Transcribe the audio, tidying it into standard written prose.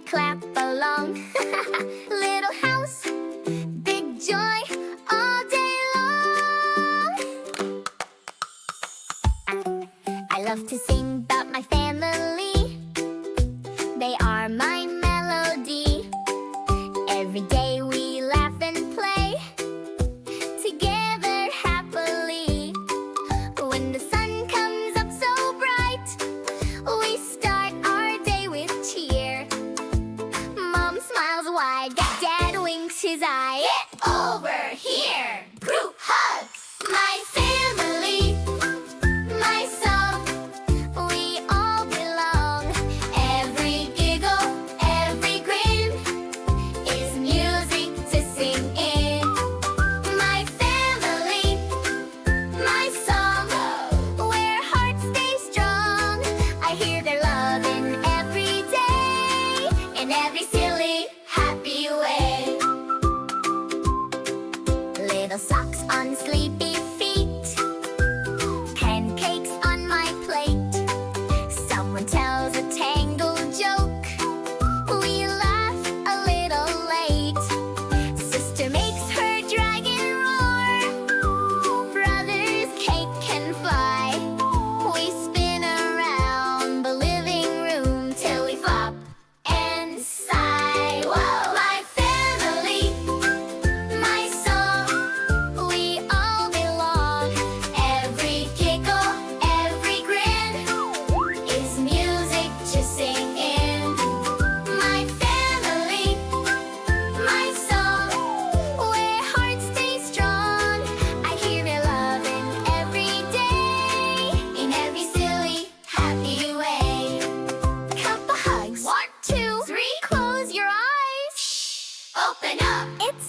clap along. Little house, big joy all day long. I love to sing about my family. They are my melody. Every day we laugh and play together happily. When the sun comes up so bright, we start our day with cheer. Mom smiles wide, Dad winks his eye. Get over here! Group hug! My family, my song, we all belong. Every giggle, every grin is music to sing in. My family, my song, where hearts stay strong. I hear their love in every day, in every silly, happy way. Little socks on sleepy feet, pancakes on my plate. Someone tells a tangled joke, we laugh a little late. Sister makes her dragon roar, brother's cake can fly. We spin around the living room till we flop and sigh. Whoa! My family, my song, we all belong. Every giggle, every grin is music to sing in. My family, my song, where hearts stay strong. I hear their love in every day, in every silly, happy way. Couple hugs. 1, 2, 3. Close your eyes. Open up. It's